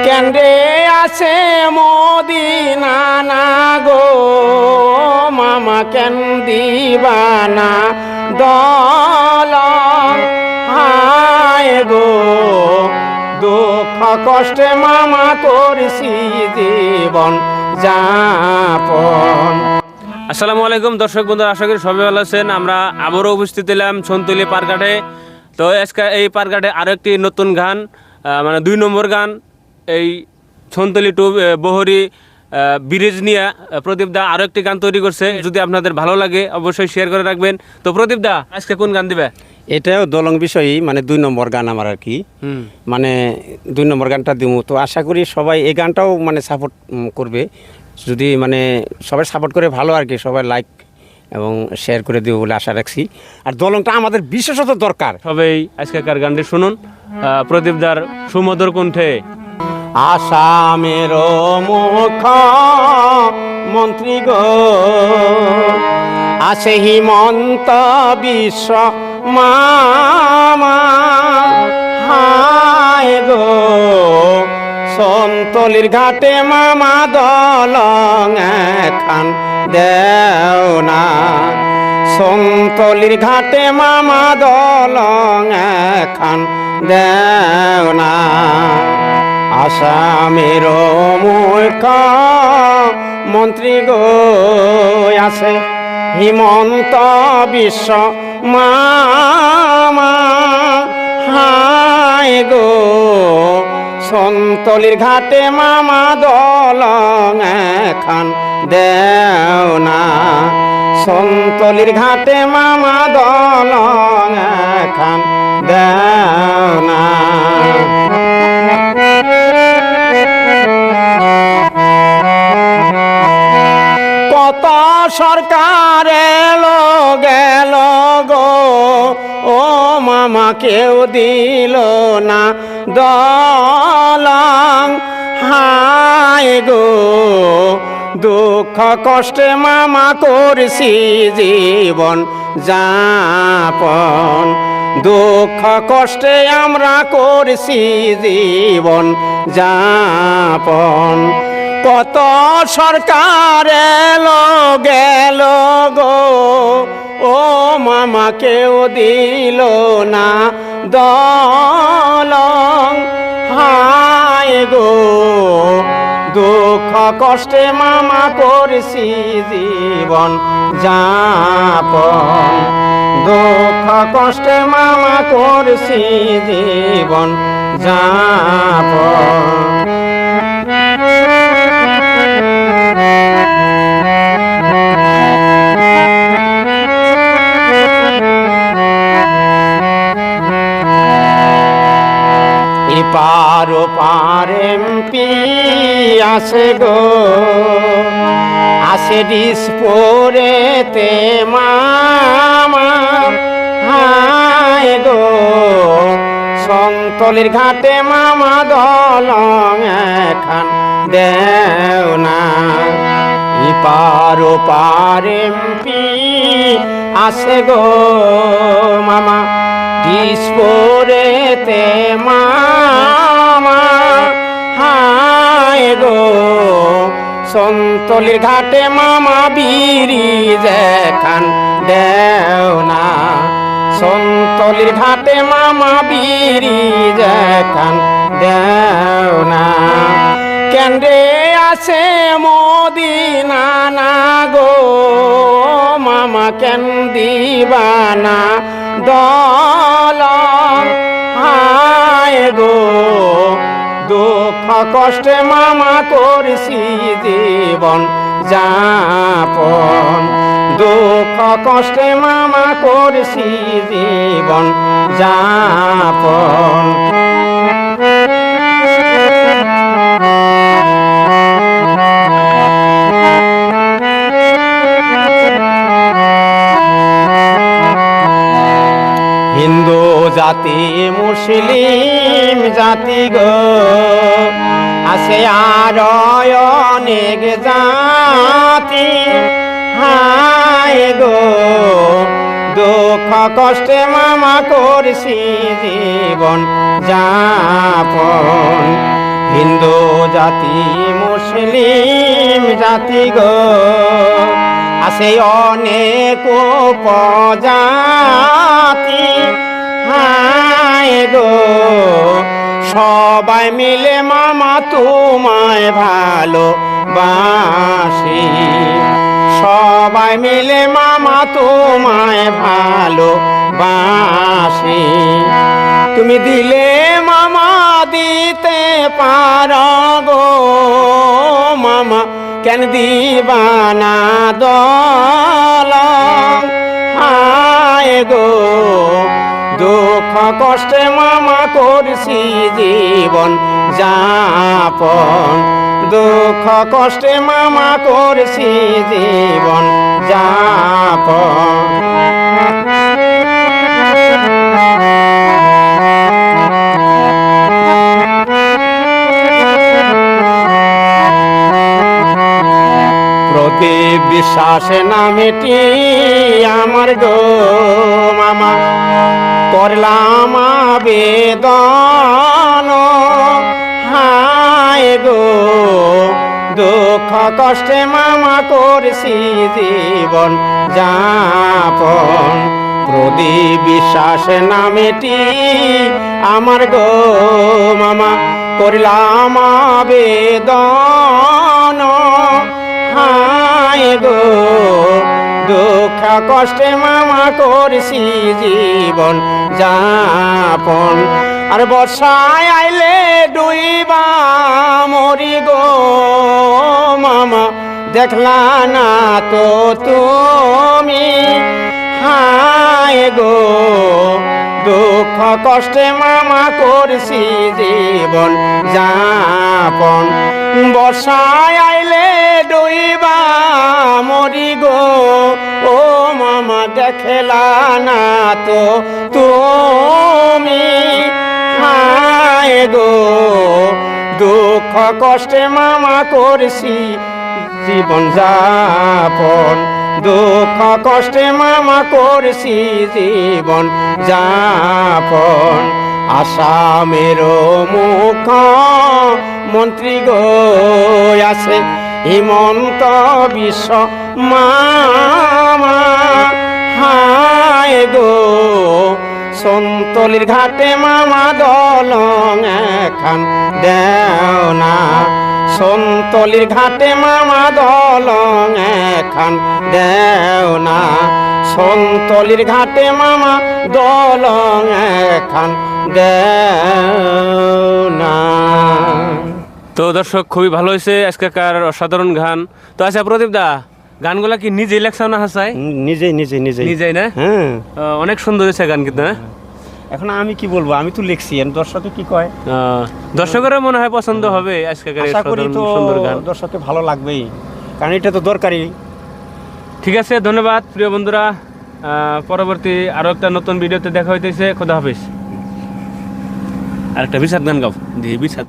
কেন্দ্রে আছে মদিনা না গো মামা কেন দিবানা দলং হায় গো দুঃখ কষ্টে মামা করছি জীবন যাপন। আসসালামু আলাইকুম দর্শক বন্ধু, আশা করি সবাই ভালো আছেন। আমরা আবারও উপস্থিত হলাম সন্তলি পার্কঘাটে। তো আজকে এই পার্কঘাটে আরও একটি নতুন গান, মানে 2 নম্বর গান, এই সন্তলি টু বহরি ব্রিজ নিয়ে প্রদীপ দা আরও একটি গান তৈরি করছে। যদি আপনাদের ভালো লাগে অবশ্যই শেয়ার করে রাখবেন। তো প্রদীপ দা আজকে কোন গান দিবে? এটাও দলং বিষয়ই, মানে 2 নম্বর গান আমার আর কি, মানে 2 নম্বর গানটা দিব। তো আশা করি সবাই এই গানটাও মানে সাপোর্ট করবে, যদি মানে সবাই সাপোর্ট করে ভালো আর কি, সবাই লাইক এবং শেয়ার করে দেবো বলে আশা রাখছি। আর দলংটা আমাদের বিশেষত দরকার। সবাই আজকেকার গানটি শুনুন প্রদীপ দার সুমধুর কণ্ঠে। আসামের মুখ মন্ত্রী গো আছে হিমন্ত বিশ্ব মামা হায় গো সন্তলির ঘাটে মামা দলং এখান দেও না, সন্তলির ঘাটে মামা দলং এখান দেও না। আসামের মুখ্য মন্ত্রী গো আছে হিমন্ত বিশ্ব মামা হায় গো সন্তলির ঘাটে মামা দলং এখান দেও না, সন্তলির ঘাটে মামা দলং এখান দেও না। কত সরকার এলো গেল গো ও মামা কেউ দিল না দলং হায় গো দুঃখ কষ্টে মামা করছি জীবন যাপন, দুঃখ কষ্টে আমরা করছি জীবন যাপন। কত সরকার এলো গেল গো ও মামা কেউ দিল না দলং হায় গো দুঃখ কষ্টে মামা করছি জীবন যাপন, দুঃখ কষ্টে মামা করছি জীবন যাপন। পারো পারেমপি আসে গো আসে ডিসপোরেতে মামা হায় গো সন্তলির ঘাটে মামা দলং এখান দেও না। পারো পারেমপি আসে গো মামা ডিসপোরেতে মামা হায় গো সন্তলির ঘাটে মামা ব্রিজ এখান দেও না, সন্তলির ঘাটে মামা ব্রিজ এখান দেও না। কেন্দ্রে আছে মদিনা না গো মামা কেন দিবানা দলং হায় গো দুঃখ কষ্টে মামা করছি জীবন যাপন, দুঃখ কষ্টে মামা করছি জীবন যাপন। হিন্দু জাতি মুসলিম জাতি গো আছে আর অনেক জাতি হায় গো দুঃখ কষ্টে মামা করছি জীবন যাপন, হিন্দু জাতি মুসলিম জাতি গো আছে অনেক উপজাতি হায় গো সবাই মিলে মামা তোমায় ভালোবাসি সবাই মিলে মামা তোমায় ভালোবাসি তুমি দিলে মামা দিতে পারো গো মামা কেন দিবানা দলং হায় গো দুঃখ কষ্টে মামা করছি জীবন যাপন দুঃখ কষ্টে মামা করছি জীবন যাপন প্রদীপ বিশ্বাসে নামেটি আমার গো মামা করলাম আবেদন হায় গো দুঃখ কষ্টে মামা করছি জীবন যাপন প্রদীপ বিশ্বাস নামেটি আমার গো মামা করলাম আবেদন হায় গো দুঃখ কষ্টে মামা করছি জীবন যাপন আর বর্ষায় আইলে ডুইবা মরি গো মামা দেখলা না তো তুমি হায় গো দুঃখ কষ্টে মামা করছি জীবন যাপন বর্ষায় আইলে ডুইবা মরি গো ও মামা দেখলা না তো তুমি হায় গো দুঃখ কষ্টে মামা করছি জীবন যাপন দুঃখ কষ্টে মামা করছি জীবন যাপন আসামের মুখ মন্ত্রী গো আছে হিমন্ত বিশ্ব মামা হায় গো সন্তলির ঘাটে মামা দলং এখান দেও না সন্তলির ঘাটে মামা দলং এখান দেও না সন্তলির ঘাটে মামা দলং এখান দেও না। তো দর্শক খুবই ভালো হয়েছে আজকেকার অসাধারণ গান। তো আচ্ছা প্রদীপ দা গানগুলা কি নিজে লেখছো না হাসাই? নিজেই নিজে নিজে নিজেই না? হ্যাঁ অনেক সুন্দর হয়েছে গান কিন্তু। হ্যাঁ এখন আমি কি বলবো, আমি তো লিখছি, দর্শকে কি কয় দর্শকেরও মনে হয় পছন্দ হবে আজকেকার এই আশা করি তো সুন্দর গান। দর্শকে ভালো লাগবেই, কারণ এটা তো দরকারি। ঠিক আছে, ধন্যবাদ প্রিয় বন্ধুরা। পরবর্তী আরো একটা নতুন ভিডিওতে দেখা হইতেছে। খোদা হাফেজ। আর একটা বিশাদ গান গাও, দিয়ে বিশাদ।